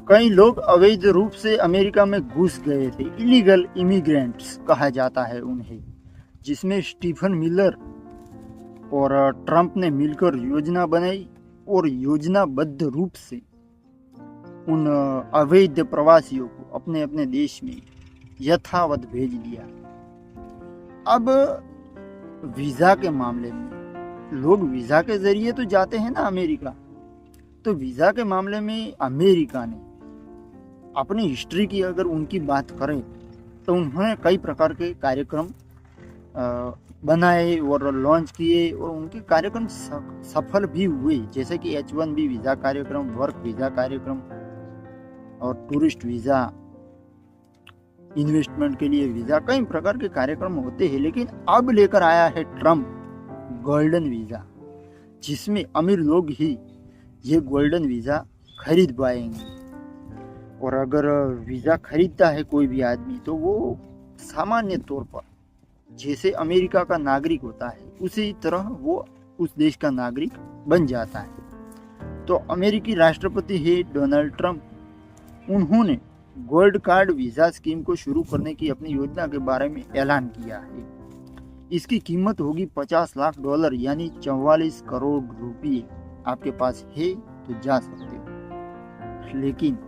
कई लोग अवैध रूप से अमेरिका में घुस गए थे, इलीगल इमिग्रेंट्स कहा जाता है उन्हें, जिसमें स्टीफन मिलर और ट्रंप ने मिलकर योजना बनाई और योजनाबद्ध रूप से उन अवैध प्रवासियों को अपने अपने देश में यथावत भेज दिया। अब वीजा के मामले में लोग वीजा के जरिए तो जाते हैं ना अमेरिका, तो वीजा के मामले में अमेरिका ने अपनी हिस्ट्री की अगर उनकी बात करें तो उन्होंने कई प्रकार के कार्यक्रम बनाए और लॉन्च किए और उनके कार्यक्रम सफल भी हुए, जैसे कि H1B वीज़ा कार्यक्रम, वर्क वीज़ा कार्यक्रम और टूरिस्ट वीज़ा, इन्वेस्टमेंट के लिए वीज़ा, कई प्रकार के कार्यक्रम होते हैं। लेकिन अब लेकर आया है ट्रंप गोल्डन वीज़ा, जिसमें अमीर लोग ही ये गोल्डन वीज़ा खरीद पाएंगे। और अगर वीज़ा खरीदता है कोई भी आदमी तो वो सामान्य तौर पर जैसे अमेरिका का नागरिक होता है उसी तरह वो उस देश का नागरिक बन जाता है। तो अमेरिकी राष्ट्रपति है डोनाल्ड ट्रंप, उन्होंने गोल्ड कार्ड वीज़ा स्कीम को शुरू करने की अपनी योजना के बारे में ऐलान किया है। इसकी कीमत होगी $50 लाख यानी 44 करोड़ रुपये। आपके पास है तो जा सकते हो, लेकिन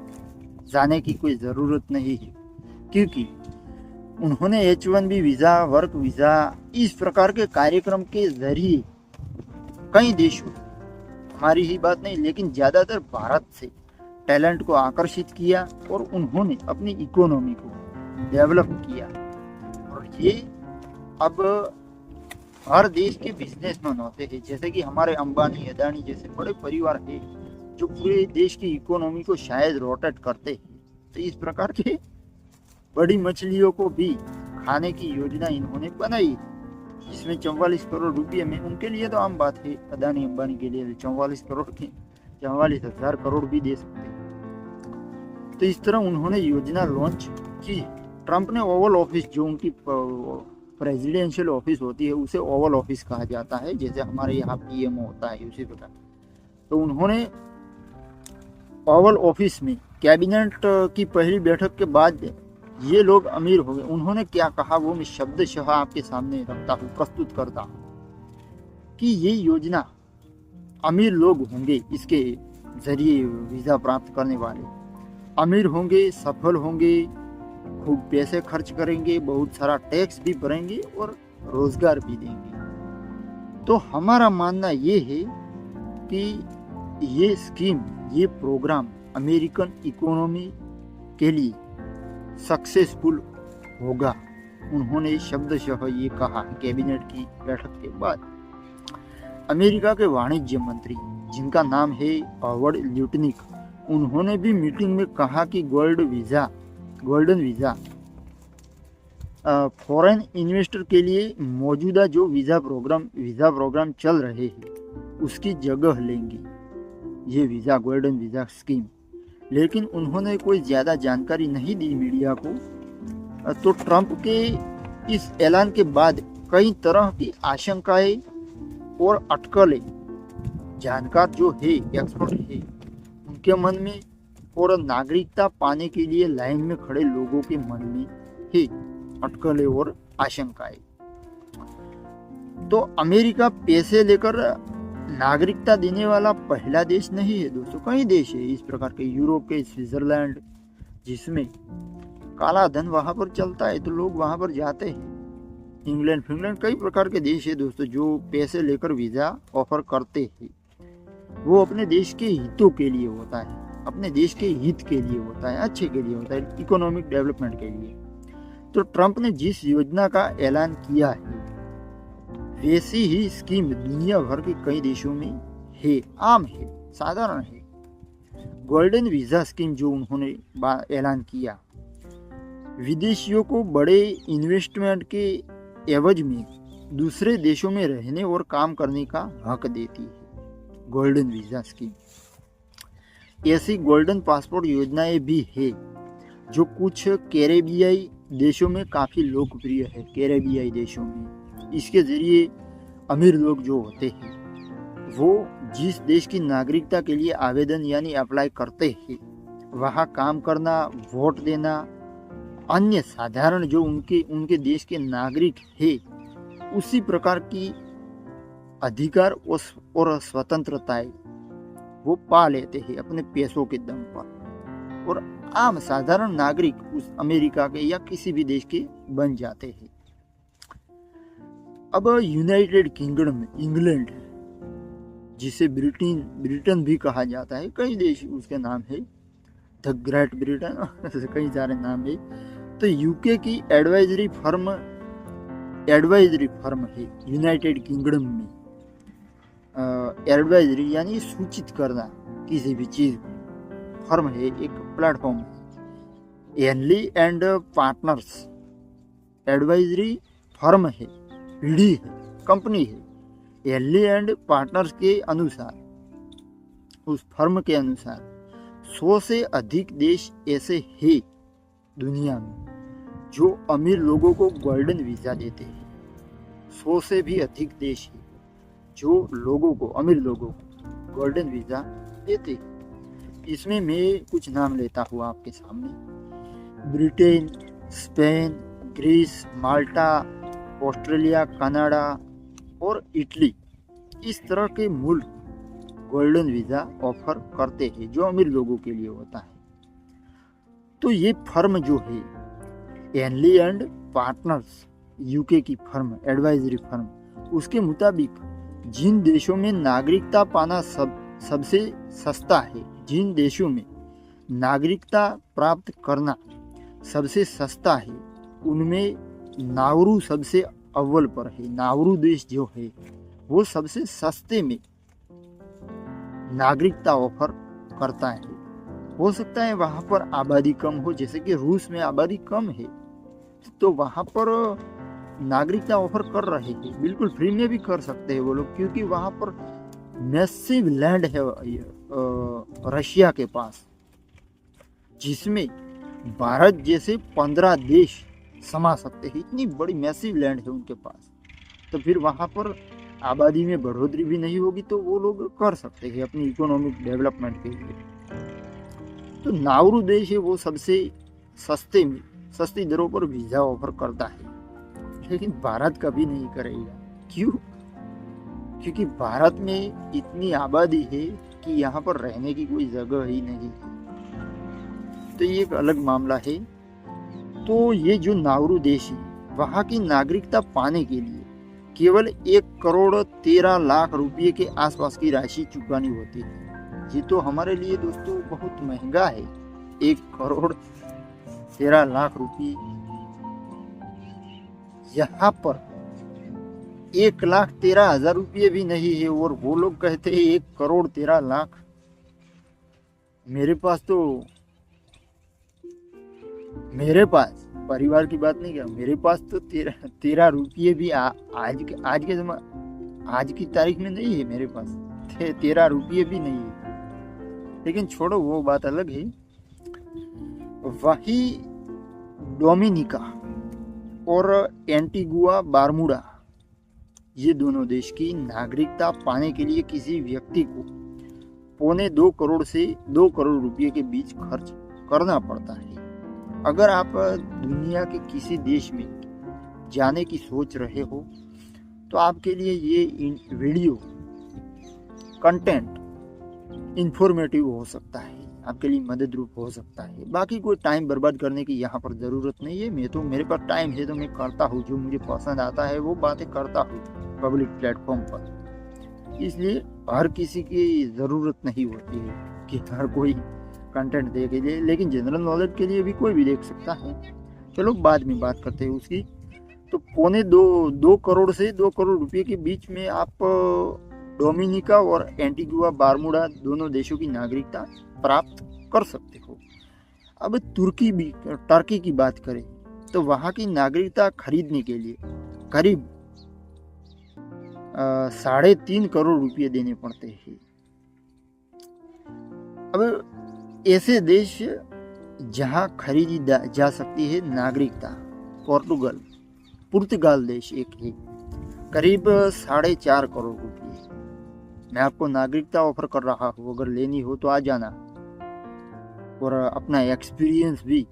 जाने की कोई ज़रूरत नहीं है, क्योंकि उन्होंने H1B वीज़ा, वर्क वीज़ा, इस प्रकार के कार्यक्रम के जरिए कई देशों, हमारी ही बात नहीं लेकिन ज़्यादातर भारत से टैलेंट को आकर्षित किया और उन्होंने अपनी इकोनॉमी को डेवलप किया। और ये अब हर देश के बिजनेसमैन होते हैं, जैसे कि हमारे अंबानी, अदानी जैसे बड़े परिवार है जो पूरे देश की इकोनॉमी को शायद रोटेट करते हैं। तो इस प्रकार के बड़ी मछलियों को भी खाने की योजना इन्होंने बनाई, जिसमें 44 करोड़ रुपये में उनके लिए तो आम बात है, अदानी अंबानी के लिए 44 करोड़ के 44,000 करोड़ भी दे सकते हैं। तो इस तरह उन्होंने योजना लॉन्च की। ट्रंप ने ओवल ऑफिस, जो उनकी प्रेसिडेंशियल ऑफिस होती है उसे ओवल ऑफिस कहा जाता है, जैसे हमारे यहाँ PMO होता है उसी प्रकार। तो उन्होंने ओवल ऑफिस में कैबिनेट की पहली बैठक के बाद ये लोग अमीर हो गए। उन्होंने क्या कहा वो मैं शब्दशः आपके सामने रखता हूँ, प्रस्तुत करता हूँ कि ये योजना अमीर लोग होंगे, इसके जरिए वीज़ा प्राप्त करने वाले अमीर होंगे, सफल होंगे, खूब पैसे खर्च करेंगे, बहुत सारा टैक्स भी भरेंगे और रोजगार भी देंगे। तो हमारा मानना ये है कि ये स्कीम, ये प्रोग्राम अमेरिकन इकोनॉमी के लिए सक्सेसफुल होगा। उन्होंने शब्दशः ये कहा कैबिनेट की बैठक के बाद। अमेरिका के वाणिज्य मंत्री, जिनका नाम है हॉवर्ड ल्यूटनिक, उन्होंने भी मीटिंग में कहा कि गोल्डन वीज़ा फॉरेन इन्वेस्टर के लिए मौजूदा जो वीज़ा प्रोग्राम चल रहे हैं उसकी जगह लेंगे ये वीज़ा, गोल्डन वीज़ा स्कीम। लेकिन उन्होंने कोई ज़्यादा जानकारी नहीं दी मीडिया को। तो ट्रंप के इस ऐलान के बाद कई तरह की आशंकाएं और अटकलें जानकार जो है, एक्सपर्ट है, उनके मन में और नागरिकता पाने के लिए लाइन में खड़े लोगों के मन में है अटकलें और आशंकाएं। तो अमेरिका पैसे लेकर नागरिकता देने वाला पहला देश नहीं है दोस्तों, कई देश है इस प्रकार के, यूरोप के स्विट्जरलैंड, जिसमें काला धन वहां पर चलता है तो लोग वहां पर जाते हैं। इंग्लैंड, फिनलैंड, कई प्रकार के देश है दोस्तों जो पैसे लेकर वीज़ा ऑफर करते हैं। वो अपने देश के हितों के लिए होता है, अपने देश के हित के लिए होता है, अच्छे के लिए होता है, इकोनॉमिक डेवलपमेंट के लिए। तो ट्रंप ने जिस योजना का ऐलान किया है वैसी ही स्कीम दुनिया भर के कई देशों में है, आम है, साधारण है। गोल्डन वीज़ा स्कीम जो उन्होंने ऐलान किया, विदेशियों को बड़े इन्वेस्टमेंट के एवज में दूसरे देशों में रहने और काम करने का हक देती है गोल्डन वीज़ा स्कीम। ऐसी गोल्डन पासपोर्ट योजनाएं भी है जो कुछ कैरेबियाई देशों में काफ़ी लोकप्रिय है। कैरेबियाई देशों में इसके ज़रिए अमीर लोग जो होते हैं वो जिस देश की नागरिकता के लिए आवेदन यानी अप्लाई करते हैं वहाँ काम करना, वोट देना, अन्य साधारण जो उनके देश के नागरिक है उसी प्रकार की अधिकार और स्वतंत्रताएं वो पा लेते हैं अपने पैसों के दम पर, और आम साधारण नागरिक उस अमेरिका के या किसी भी देश के बन जाते हैं। अब यूनाइटेड किंगडम, इंग्लैंड, जिसे ब्रिटेन भी कहा जाता है, कई देश उसके नाम है, द ग्रेट ब्रिटेन, कई सारे नाम है। तो यूके की एडवाइजरी फर्म है यूनाइटेड किंगडम में। एडवाइजरी यानी सूचित करना किसी भी चीज, फर्म है, एक प्लेटफॉर्म है। Anly and partners advisory firm है, पीढ़ी है, कंपनी है। एनली एंड पार्टनर्स के अनुसार, उस फर्म के अनुसार 100 से अधिक देश ऐसे हैं दुनिया में जो अमीर लोगों को गोल्डन वीजा देते हैं। 100 से भी अधिक देश हैं जो अमीर लोगों को गोल्डन वीजा देते हैं। इसमें मैं कुछ नाम लेता हूँ आपके सामने। ब्रिटेन, स्पेन, ग्रीस, माल्टा, ऑस्ट्रेलिया, कनाडा और इटली, इस तरह के मुल्क गोल्डन वीजा ऑफर करते हैं जो अमीर लोगों के लिए होता है। तो ये फर्म जो है एनली एंड पार्टनर्स, यूके की फर्म, एडवाइजरी फर्म, उसके मुताबिक जिन देशों में नागरिकता पाना सबसे सस्ता है, जिन देशों में नागरिकता प्राप्त करना सबसे सस्ता है, उनमें नाउरू सबसे अव्वल पर है। नाउरू देश जो है वो सबसे सस्ते में नागरिकता ऑफर करता है। हो सकता है वहाँ पर आबादी कम हो, जैसे कि रूस में आबादी कम है तो वहाँ पर नागरिकता ऑफर कर रहे हैं, बिल्कुल फ्री में भी कर सकते हैं वो लोग, क्योंकि वहाँ पर मैसिव लैंड है रशिया के पास, जिसमें भारत जैसे 15 देश समा सकते हैं। इतनी बड़ी मैसिव लैंड है उनके पास। तो फिर वहाँ पर आबादी में बढ़ोतरी भी नहीं होगी तो वो लोग कर सकते हैं अपनी इकोनॉमिक डेवलपमेंट के लिए। तो नाउरू देश है वो सबसे सस्ती दरों पर वीजा ऑफर करता है, लेकिन भारत कभी नहीं करेगा। क्यों? क्योंकि भारत में इतनी आबादी है कि यहाँ पर रहने की कोई जगह ही नहीं है। तो ये एक अलग मामला है। तो ये जो नाउरू देश है वहाँ की नागरिकता पाने के लिए केवल 1,13,00,000 रुपये के आसपास की राशि चुकानी होती है। ये तो हमारे लिए दोस्तों बहुत महंगा है। 1,13,00,000 रुपये, यहाँ पर 1,13,000 रुपये भी नहीं है और वो लोग कहते हैं 1,13,00,000। मेरे पास परिवार की बात नहीं किया, मेरे पास तो 13 रुपये भी आज की तारीख में नहीं है। मेरे पास 13 रुपये भी नहीं है। लेकिन छोड़ो, वो बात अलग है। वही डोमिनिका और एंटीगुआ बारमूडा, ये दोनों देश की नागरिकता पाने के लिए किसी व्यक्ति को 1.25 करोड़ से 2 करोड़ रुपये के बीच खर्च करना पड़ता है। अगर आप दुनिया के किसी देश में जाने की सोच रहे हो तो आपके लिए ये वीडियो कंटेंट इंफॉर्मेटिव हो सकता है, आपके लिए मदद रूप हो सकता है। बाकी कोई टाइम बर्बाद करने की यहाँ पर ज़रूरत नहीं है। मेरे पास टाइम है तो मैं करता हूँ, जो मुझे पसंद आता है वो बातें करता हूँ पब्लिक प्लेटफॉर्म पर। इसलिए हर किसी की ज़रूरत नहीं होती है कि हर कोई कंटेंट देख लिए, लेकिन जनरल नॉलेज के लिए भी कोई भी देख सकता है। चलो बाद में बात करते हैं उसकी। तो 2 करोड़ से 2 करोड़ रुपये के बीच में आप डोमिनिका और एंटीगुआ बारमूडा दोनों देशों की नागरिकता प्राप्त कर सकते हो। अब टर्की की बात करें तो वहाँ की नागरिकता खरीदने के लिए करीब 3.5 करोड़ रुपये देने पड़ते हैं। अब ऐसे देश जहां खरीदी जा सकती है नागरिकता, पुर्तगाल देश एक है, करीब 4.5 करोड़ रुपये। मैं आपको नागरिकता ऑफर कर रहा हूँ, अगर लेनी हो तो आ जाना। और अपना एक्सपीरियंस भी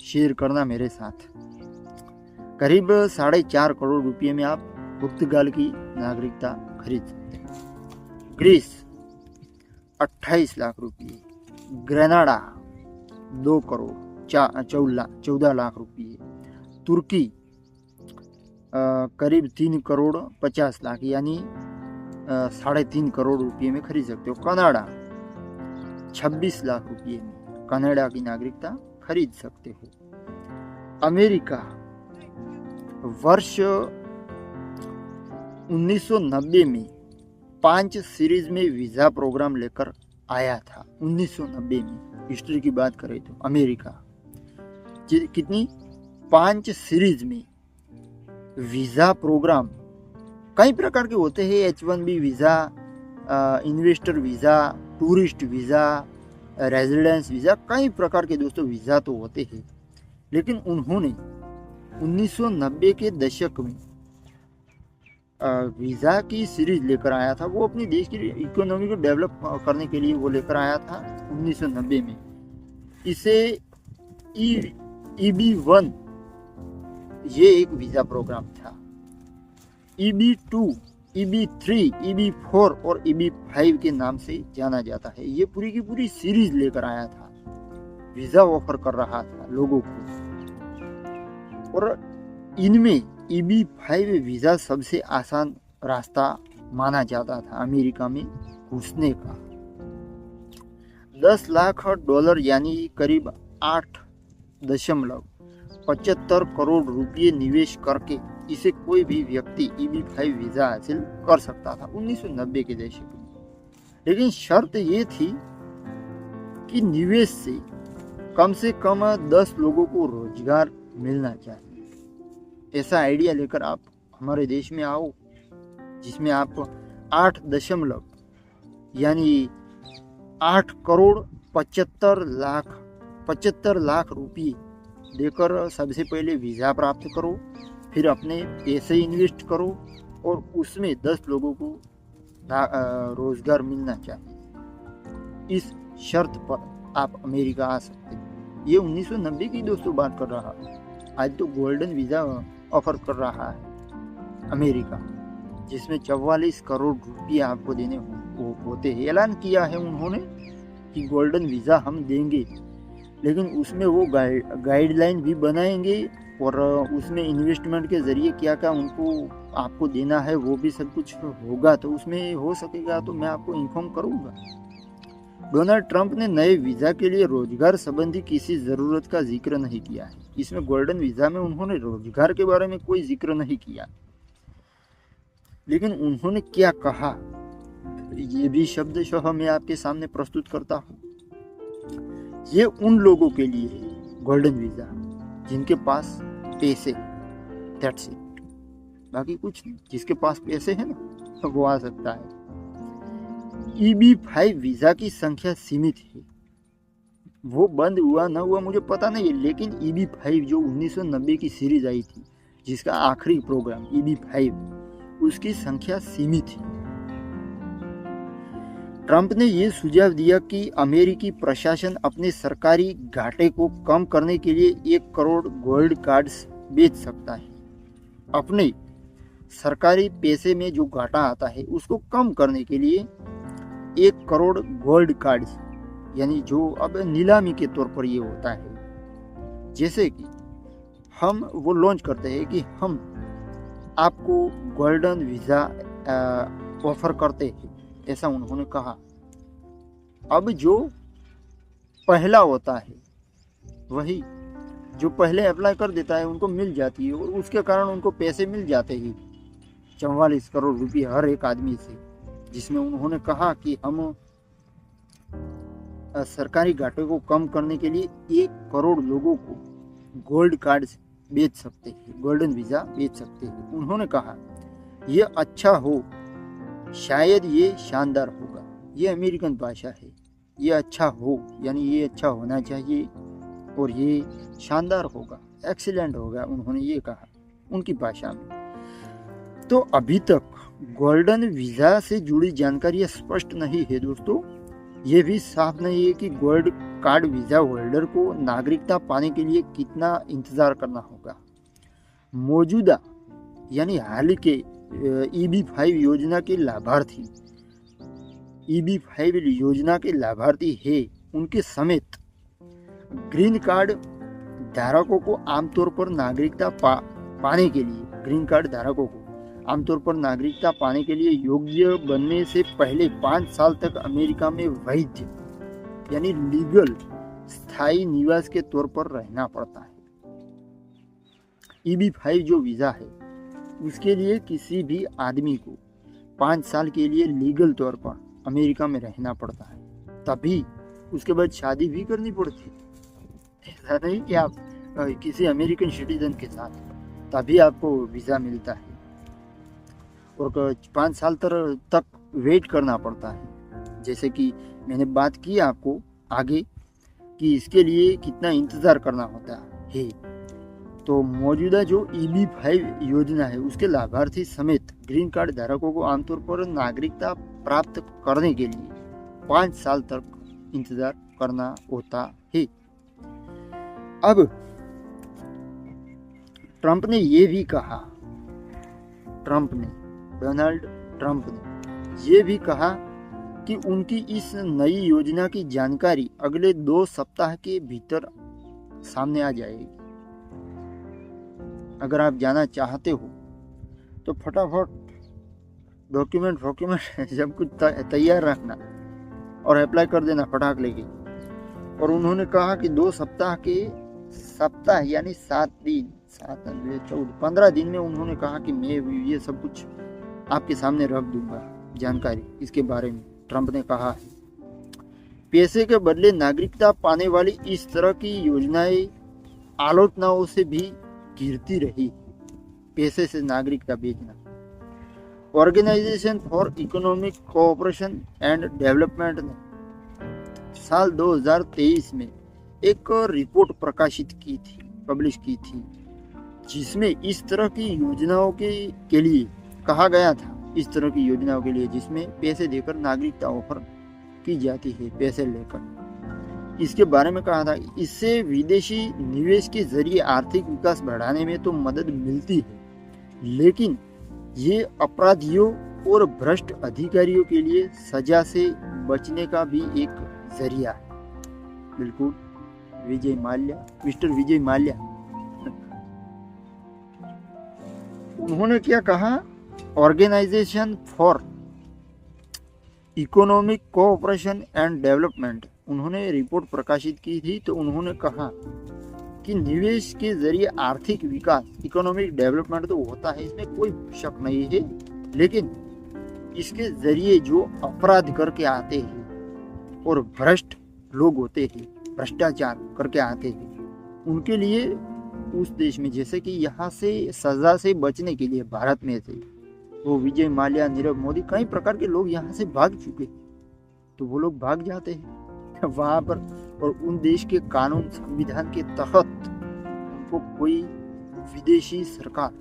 शेयर करना मेरे साथ। करीब 4.5 करोड़ रुपये में आप पुर्तगाल की नागरिकता खरीद सकते हैं। ग्रीस 28 लाख रुपये, ग्रेनाडा 2 करोड़ 14 लाख रुपये, तुर्की करीब 3 करोड़ 50 लाख यानी 3.5 करोड़ रुपये में खरीद सकते हो। कनाडा 26 लाख रुपये में कनाडा की नागरिकता खरीद सकते हो। अमेरिका वर्ष 1990 में 5 सीरीज में वीजा प्रोग्राम लेकर आया था। 1990 में हिस्ट्री की बात करें तो अमेरिका कितनी 5 सीरीज में वीजा प्रोग्राम कई प्रकार के होते हैं। H1B visa, investor visa, tourist visa, residence visa, कई प्रकार के दोस्तों वीजा तो होते हैं। लेकिन उन्होंने 1990 के दशक में वीजा की सीरीज लेकर आया था। वो अपने देश की इकोनॉमी को डेवलप करने के लिए वो लेकर आया था 1990 में। इसे EB1 ये एक वीजा प्रोग्राम था। EB2, EB3, EB4 और EB5 के नाम से जाना जाता है। ये पूरी की पूरी सीरीज लेकर आया था, वीजा ऑफर कर रहा था लोगों को। और इनमें EB5 वीजा सबसे आसान रास्ता माना जाता था अमेरिका में घुसने का। $10 लाख यानी करीब 8.75 करोड़ रुपये निवेश करके इसे कोई भी व्यक्ति EB5 वीजा हासिल कर सकता था 1990 के दशक में। लेकिन शर्त ये थी कि निवेश से कम 10 लोगों को रोजगार मिलना चाहिए। ऐसा आइडिया लेकर आप हमारे देश में आओ, जिसमें आप 8 यानी 8 करोड़ 75 लाख रुपये देकर सबसे पहले वीज़ा प्राप्त करो, फिर अपने पैसे इन्वेस्ट करो और उसमें 10 लोगों को रोजगार मिलना चाहिए। इस शर्त पर आप अमेरिका आ सकते हैं। ये 1990 की दोस्तों बात कर रहा है। आज तो गोल्डन वीज़ा ऑफर कर रहा है अमेरिका, जिसमें 44 करोड़ रुपये आपको देने होते हैं। ऐलान किया है उन्होंने कि गोल्डन वीज़ा हम देंगे, लेकिन उसमें वो गाइडलाइन भी बनाएंगे और उसमें इन्वेस्टमेंट के ज़रिए क्या क्या उनको आपको देना है वो भी सब कुछ होगा। तो उसमें हो सकेगा तो मैं आपको इन्फॉर्म करूँगा। डोनाल्ड ट्रंप ने नए वीज़ा के लिए रोजगार संबंधी किसी ज़रूरत का जिक्र नहीं किया है। इसमें गोल्डन वीज़ा में उन्होंने रोजगार के बारे में कोई जिक्र नहीं किया, लेकिन उन्होंने क्या कहा ये भी शब्दशः मैं आपके सामने प्रस्तुत करता हूँ। ये उन लोगों के लिए है गोल्डन वीज़ा जिनके पास पैसे, दैट्स इट, बाकी कुछ नहीं। जिसके पास पैसे है ना वो आ सकता है। EB5 वीज़ा की संख्या सीमित है, वो बंद हुआ ना हुआ मुझे पता नहीं है, लेकिन EB5 जो 1990 की सीरीज आई थी जिसका आखिरी प्रोग्राम EB5, उसकी संख्या सीमित है। ट्रंप ने यह सुझाव दिया कि अमेरिकी प्रशासन अपने सरकारी घाटे को कम करने के लिए 1 करोड़ गोल्ड कार्ड्स बेच सकता है। अपने सरकारी पैसे में जो घाटा आता है उसको कम करने के लिए 1 करोड़ गोल्ड कार्ड्स, यानी जो अब नीलामी के तौर पर ये होता है। जैसे कि हम वो लॉन्च करते हैं कि हम आपको गोल्डन वीज़ा ऑफर करते हैं, ऐसा उन्होंने कहा। अब जो पहला होता है वही जो पहले अप्लाई कर देता है उनको मिल जाती है, और उसके कारण उनको पैसे मिल जाते हैं 44 करोड़ रुपये हर एक आदमी से, जिसमें उन्होंने कहा कि हम सरकारी घाटे को कम करने के लिए 1 करोड़ लोगों को गोल्ड कार्ड्स बेच सकते हैं, गोल्डन वीज़ा बेच सकते हैं। उन्होंने कहा ये अच्छा हो, शायद ये शानदार होगा। ये अमेरिकन भाषा है। ये अच्छा हो यानी ये अच्छा होना चाहिए, और ये शानदार होगा, एक्सीलेंट होगा, उन्होंने ये कहा उनकी भाषा में। तो अभी तक गोल्डन वीज़ा से जुड़ी जानकारी स्पष्ट नहीं है दोस्तों। ये भी साफ नहीं है कि गोल्ड कार्ड वीजा होल्डर को नागरिकता पाने के लिए कितना इंतजार करना होगा। मौजूदा यानी हाल के EB-5 योजना के लाभार्थी EB-5 योजना के लाभार्थी है उनके समेत ग्रीन कार्ड धारकों को आमतौर पर नागरिकता पाने के लिए ग्रीन कार्ड धारकों को आमतौर पर नागरिकता पाने के लिए योग्य बनने से पहले 5 साल तक अमेरिका में वैध यानी लीगल स्थायी निवास के तौर पर रहना पड़ता है। EB-5 जो वीजा है उसके लिए किसी भी आदमी को 5 साल के लिए लीगल तौर पर अमेरिका में रहना पड़ता है, तभी उसके बाद शादी भी करनी पड़ती है। ऐसा नहीं कि आप किसी अमेरिकन सिटीजन के साथ, तभी आपको वीज़ा मिलता है और 5 साल तक वेट करना पड़ता है। जैसे कि मैंने बात की आपको आगे कि इसके लिए कितना इंतज़ार करना होता है। तो मौजूदा जो EB-5 योजना है उसके लाभार्थी समेत ग्रीन कार्ड धारकों को आमतौर पर नागरिकता प्राप्त करने के लिए 5 साल तक इंतजार करना होता है। अब ट्रंप ने ये भी कहा, डोनाल्ड ट्रंप ने ये भी कहा कि उनकी इस नई योजना की जानकारी अगले 2 सप्ताह के भीतर सामने आ जाएगी। अगर आप जाना चाहते हो तो फटाफट डॉक्यूमेंट सब कुछ तैयार रखना और अप्लाई कर देना फटाक लेके। और उन्होंने कहा कि 2 सप्ताह यानी 15 दिन में उन्होंने कहा कि मैं ये सब कुछ आपके सामने रख दूंगा जानकारी इसके बारे में। ट्रंप ने कहा है पैसे के बदले नागरिकता पाने वाली इस तरह की योजनाएं आलोचनाओं से भी घिरती रही। पैसे से नागरिकता बेचना। Organisation for Economic Cooperation and Development ने साल 2023 में एक रिपोर्ट पब्लिश की थी जिसमें इस तरह की योजनाओं के लिए कहा गया था, इस तरह की योजनाओं के लिए जिसमें पैसे देकर नागरिकता ऑफर की जाती है, पैसे लेकर। इसके बारे में कहा था इससे विदेशी निवेश के जरिए आर्थिक विकास बढ़ाने में तो मदद मिलती है, लेकिन ये अपराधियों और भ्रष्ट अधिकारियों के लिए सजा से बचने का भी एक जरिया है। बिल्कुल मिस्टर विजय माल्या उन्होंने क्या कहा, Organisation for Economic Cooperation and Development उन्होंने रिपोर्ट प्रकाशित की थी। तो उन्होंने कहा कि निवेश के जरिए आर्थिक विकास, इकोनॉमिक डेवलपमेंट तो होता है, इसमें कोई शक नहीं है, लेकिन इसके जरिए जो अपराध करके आते हैं और भ्रष्ट लोग होते हैं, भ्रष्टाचार करके आते हैं, उनके लिए उस देश में, जैसे कि यहाँ से सजा से बचने के लिए भारत में से वो विजय माल्या, नीरव मोदी, कई प्रकार के लोग यहाँ से भाग चुके, तो वो लोग भाग जाते हैं वहाँ पर, और उन देश के कानून संविधान के तहत उनको कोई विदेशी सरकार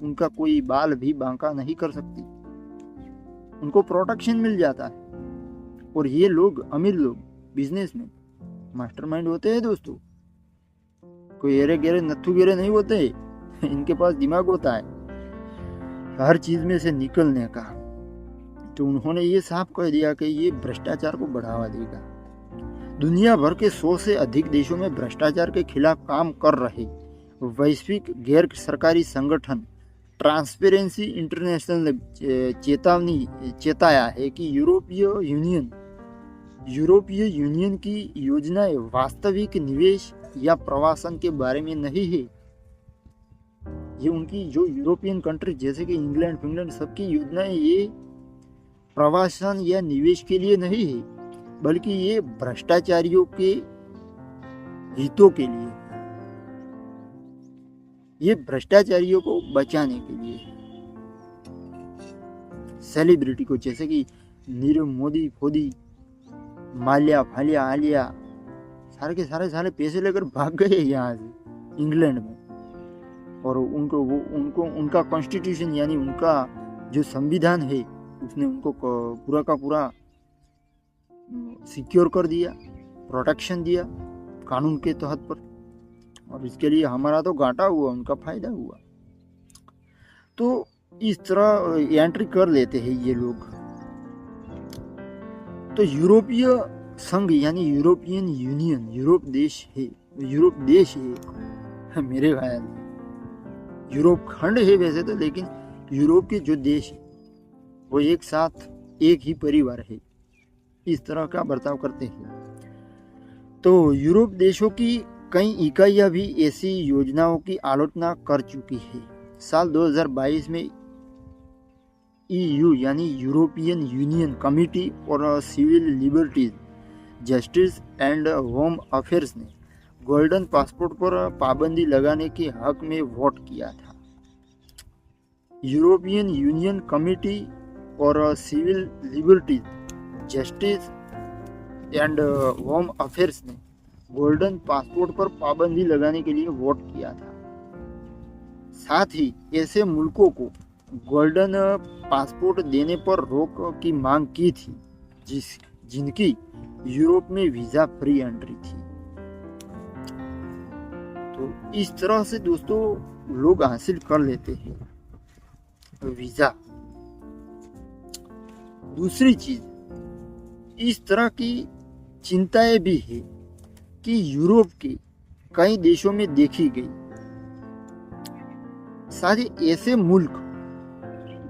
उनका कोई बाल भी बांका नहीं कर सकती, उनको प्रोटेक्शन मिल जाता है। और ये लोग, अमीर लोग, बिजनेसमैन, मास्टरमाइंड होते हैं दोस्तों, कोई एरे गेरे नत्थु गेरे नहीं होते, इनके पास दिमाग होता है हर चीज में से निकलने का। तो उन्होंने ये साफ कह दिया कि ये भ्रष्टाचार को बढ़ावा देगा। दुनिया भर के 100 से अधिक देशों में भ्रष्टाचार के खिलाफ काम कर रहे वैश्विक गैर सरकारी संगठन ट्रांसपेरेंसी इंटरनेशनल ने चेताया है कि यूरोपीय यूनियन की योजनाएं वास्तविक निवेश या प्रवासन के बारे में नहीं है। ये उनकी जो यूरोपियन कंट्री जैसे कि इंग्लैंड, फिनलैंड, सबकी योजनाएं ये प्रवासन या निवेश के लिए नहीं है, बल्कि ये भ्रष्टाचारियों के हितों के लिए, ये भ्रष्टाचारियों को बचाने के लिए। सेलिब्रिटी को जैसे कि नीरव मोदी, फोदी, माल्या, फालिया, आलिया, सारे के सारे पैसे लेकर भाग गए यहाँ से इंग्लैंड में, और उनका कॉन्स्टिट्यूशन यानी उनका जो संविधान है उसने उनको पूरा का पूरा सिक्योर कर दिया, प्रोटेक्शन दिया कानून के तहत पर, और इसके लिए हमारा तो घाटा हुआ, उनका फायदा हुआ। तो इस तरह एंट्री कर लेते हैं ये लोग। तो यूरोपीय संघ यानी यूरोपियन यूनियन, यूरोप देश है मेरे ख्याल में यूरोप खंड है वैसे तो, लेकिन यूरोप के जो देश है वो एक साथ एक ही परिवार है, इस तरह का बर्ताव करते हैं। तो यूरोप देशों की कई इकाइयां भी ऐसी योजनाओं की आलोचना कर चुकी है। साल 2022 में EU यानी European Union committee for civil liberties, justice and home affairs ने गोल्डन पासपोर्ट पर पाबंदी लगाने के हक में वोट किया था। European Union committee for civil liberties, justice and home affairs ने गोल्डन पासपोर्ट पर पाबंदी लगाने के लिए वोट किया था। साथ ही ऐसे मुल्कों को गोल्डन पासपोर्ट देने पर रोक की मांग की थी जिनकी यूरोप में वीजा फ्री एंट्री थी। तो इस तरह से दोस्तों लोग हासिल कर लेते हैं वीजा। दूसरी चीज, इस तरह की चिंताएं भी है कि यूरोप के कई देशों में देखी गई। सारे ऐसे मुल्क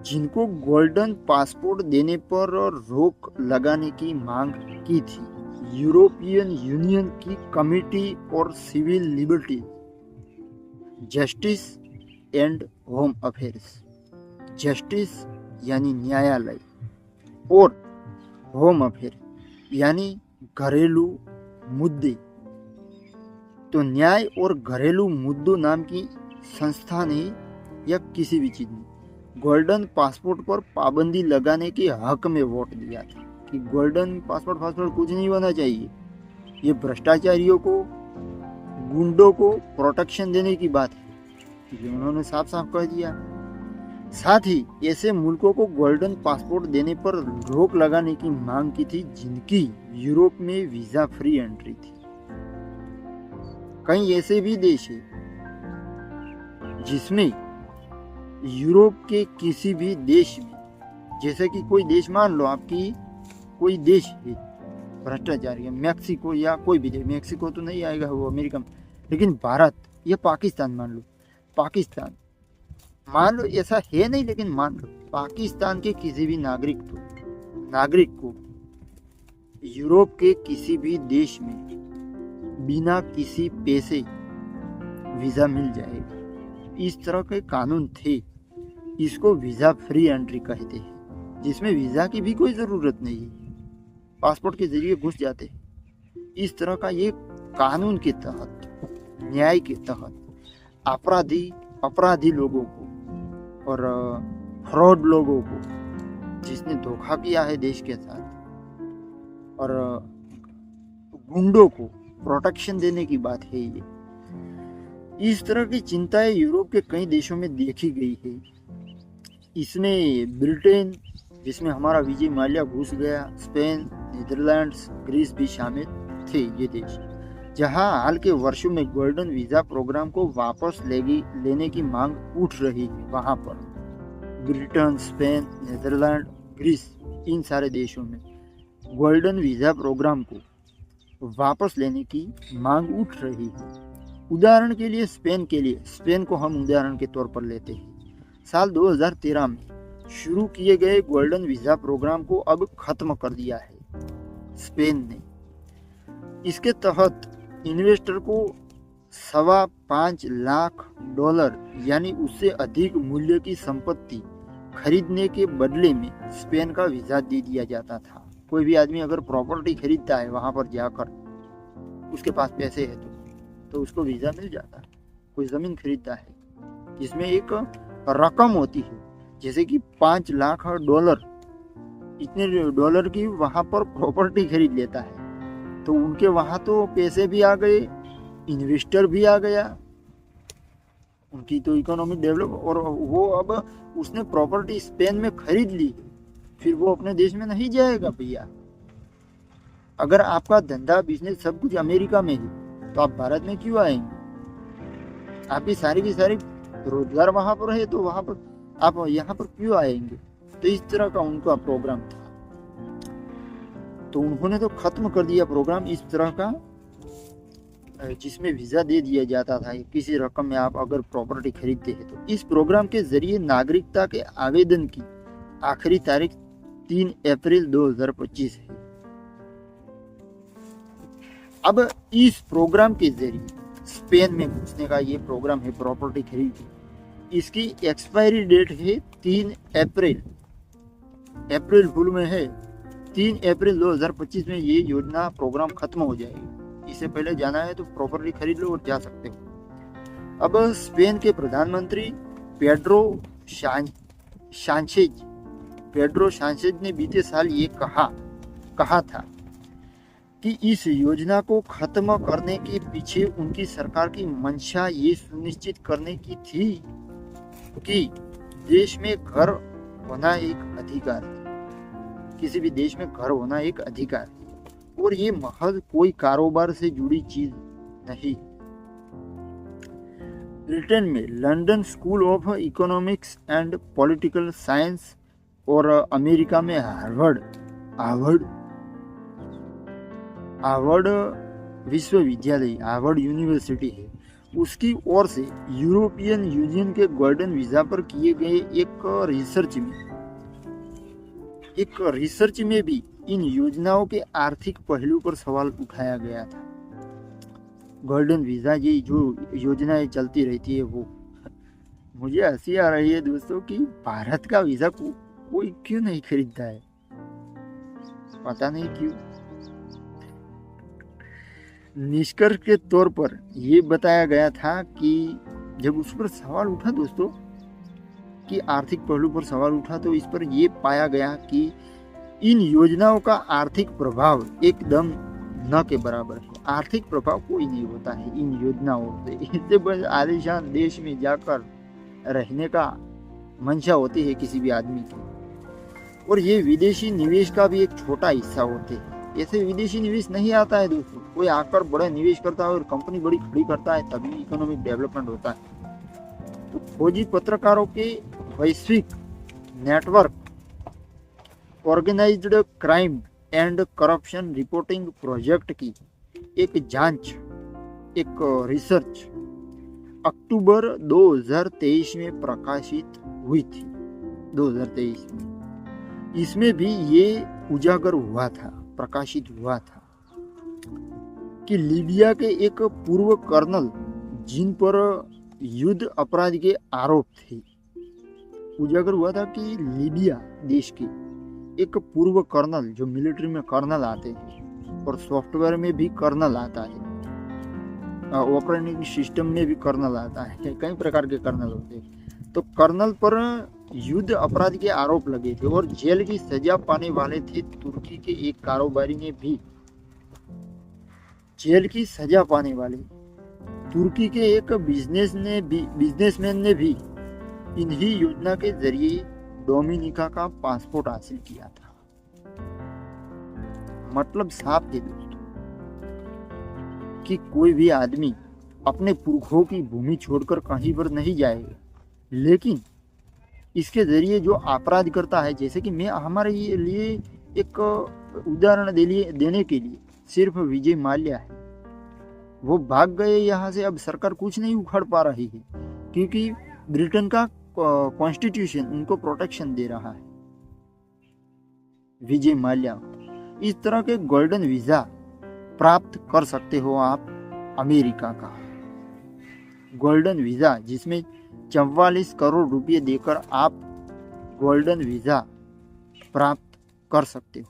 जिनको गोल्डन पासपोर्ट देने पर रोक लगाने की मांग की थी यूरोपियन यूनियन की committee for civil liberty, justice and home affairs. Justice यानी न्यायालय और होम अफेयर यानी घरेलू मुद्दे। तो न्याय और घरेलू मुद्दों नाम की संस्था ने या किसी भी चीज ने गोल्डन पासपोर्ट पर पाबंदी लगाने के हक में वोट दिया था कि गोल्डन पासपोर्ट कुछ नहीं होना चाहिए। ये भ्रष्टाचारियों को, गुंडों को प्रोटेक्शन देने की बात है, ये उन्होंने साफ साफ कह दिया। साथ ही ऐसे मुल्कों को गोल्डन पासपोर्ट देने पर रोक लगाने की मांग की थी जिनकी यूरोप में वीजा फ्री एंट्री थी। कई ऐसे भी देश है जिसमें यूरोप के किसी भी देश में, जैसे कि कोई देश मान लो आपकी कोई देश है भ्रष्टाचार, मैक्सिको या कोई भी देश, मैक्सिको तो नहीं आएगा वो अमेरिका में, लेकिन भारत या पाकिस्तान मान लो, पाकिस्तान मान लो, ऐसा है नहीं लेकिन मान लो पाकिस्तान के किसी भी नागरिक को यूरोप के किसी भी देश में बिना किसी पैसे वीजा मिल जाएगा। इस तरह के कानून थे, इसको वीजा फ्री एंट्री कहते हैं, जिसमें वीजा की भी कोई जरूरत नहीं है, पासपोर्ट के जरिए घुस जाते हैं। इस तरह का ये कानून के तहत, न्याय के तहत अपराधी लोगों को और फ्रॉड लोगों को, जिसने धोखा किया है देश के साथ, और गुंडों को प्रोटेक्शन देने की बात है ये। इस तरह की चिंताएं यूरोप के कई देशों में देखी गई है। इसमें ब्रिटेन, जिसमें हमारा विजय माल्या घुस गया, स्पेन, नीदरलैंड्स, ग्रीस भी शामिल थे ये देश, जहां हाल के वर्षों में गोल्डन वीजा प्रोग्राम को वापस लेने की मांग उठ रही है। वहां पर ब्रिटेन, स्पेन, नीदरलैंड, ग्रीस, इन सारे देशों में गोल्डन वीजा प्रोग्राम को वापस लेने की मांग उठ रही है। उदाहरण के लिए स्पेन को हम उदाहरण के तौर पर लेते हैं। साल 2013 में शुरू किए गए गोल्डन वीजा प्रोग्राम को अब खत्म कर दिया है स्पेन ने। इसके तहत इन्वेस्टर को $5.25 लाख यानी उससे अधिक मूल्य की संपत्ति खरीदने के बदले में स्पेन का वीजा दे दिया जाता था। कोई भी आदमी अगर प्रॉपर्टी खरीदता है वहां पर जाकर, उसके पास पैसे है तो उसको वीजा मिल जाता है। कोई जमीन खरीदता है जिसमें एक रकम होती है, जैसे कि $5 लाख, इतने डॉलर की वहां पर प्रॉपर्टी खरीद लेता है, तो उनके वहां तो पैसे भी आ गए, इन्वेस्टर भी आ गया, उनकी तो इकोनॉमी डेवलप, और वो अब उसने प्रॉपर्टी स्पेन में खरीद ली, फिर वो अपने देश में नहीं जाएगा भैया, अगर आपका धंधा बिजनेस सब कुछ अमेरिका में है तो आप भारत में क्यों आएंगे? आपकी सारी की सारी रोजगार वहां पर है तो वहां पर आप यहाँ पर क्यों आएंगे? तो इस तरह का उनका प्रोग्राम था। तो उन्होंने तो खत्म कर दिया प्रोग्राम इस तरह का, जिसमें वीजा दे दिया जाता था किसी रकम में आप अगर प्रॉपर्टी खरीदते हैं तो। इस प्रोग्राम के जरिए नागरिकता के आवेदन की आखिरी तारीख 3 अप्रैल 2025 है। अब इस प्रोग्राम के जरिए स्पेन में घुसने का ये प्रोग्राम है, प्रॉपर्टी खरीद, इसकी एक्सपायरी डेट है 3 अप्रैल, अप्रैल फुल में है 3 अप्रैल 2025 में ये योजना प्रोग्राम खत्म हो जाएगी। इससे पहले जाना है तो प्रॉपर्टी खरीद लो और जा सकते हो। अब स्पेन के प्रधानमंत्री पेड्रो सांचेज ने बीते साल ये कहा था कि इस योजना को खत्म करने के पीछे उनकी सरकार की मंशा ये सुनिश्चित करने की थी कि देश में घर होना एक अधिकार है, किसी भी देश में घर होना एक अधिकार है और ये महज कोई कारोबार से जुड़ी चीज नहीं। ब्रिटेन में London school of economics and political science और अमेरिका में हार्वर्ड विश्वविद्यालय, हार्वर्ड यूनिवर्सिटी है, उसकी ओर से यूरोपियन यूनियन के गोल्डन वीजा पर किए गए एक रिसर्च में भी इन योजनाओं के आर्थिक पहलू पर सवाल उठाया गया था। गोल्डन वीजा ये जो योजनाएं चलती रहती है वो, मुझे हंसी आ रही है दोस्तों कि भारत का वीजा कोई क्यों नहीं खरीदता है, पता नहीं क्यों। निष्कर्ष के तौर पर यह बताया गया था कि जब उस पर सवाल उठा दोस्तों कि आर्थिक पहलू पर सवाल उठा तो इस पर यह पाया गया कि इन योजनाओं का आर्थिक प्रभाव एकदम न के बराबर है। आर्थिक प्रभाव कोई नहीं होता है इन योजनाओं से, इससे बस आलीशान देश में जाकर रहने का मंशा होती है किसी भी आदमी की, और ये विदेशी निवेश का भी एक छोटा हिस्सा होते हैं। ऐसे विदेशी निवेश नहीं आता है दोस्तों, कोई आकर बड़ा निवेश करता है और कंपनी बड़ी खड़ी करता है तभी इकोनॉमिक डेवलपमेंट होता है। तो फौजी पत्रकारों के वैश्विक network organized crime and corruption reporting project की एक जांच, एक रिसर्च अक्टूबर 2023 में प्रकाशित हुई थी। 2023 में इसमें भी ये उजागर हुआ था, प्रकाशित हुआ था कि लीबिया के एक पूर्व कर्नल जिन पर युद्ध अपराध के आरोप थे, उजागर हुआ था कि लीबिया देश के एक पूर्व कर्नल, जो मिलिट्री में कर्नल आते हैं और सॉफ्टवेयर में भी कर्नल आता है, ऑपरेटिंग सिस्टम में भी कर्नल आता है, कई प्रकार के कर्नल होते हैं। तो कर्नल पर युद्ध अपराध के आरोप लगे थे और जेल की सजा पाने वाले थे तुर्की के एक कारोबारी ने भी, जेल की सजा पाने वाले तुर्की के एक बिजनेसमैन ने भी इन्हीं योजना के जरिए डोमिनिका का पासपोर्ट हासिल किया था। मतलब साफ है दोस्तों कि कोई भी आदमी अपने पुरखों की भूमि छोड़कर कहीं पर नहीं जाएगा, लेकिन इसके जरिए जो अपराध करता है, जैसे कि मैं हमारे लिए एक उदाहरण देने के लिए सिर्फ विजय माल्या है, वो भाग गए यहाँ से। अब सरकार कुछ नहीं उखाड़ पा रही है क्योंकि ब्रिटेन का कॉन्स्टिट्यूशन उनको प्रोटेक्शन दे रहा है। विजय माल्या, इस तरह के गोल्डन वीजा प्राप्त कर सकते हो आप अमेरिका का गोल्डन वीजा, जिसमें 44 करोड़ रुपए देकर आप गोल्डन वीजा प्राप्त कर सकते हो।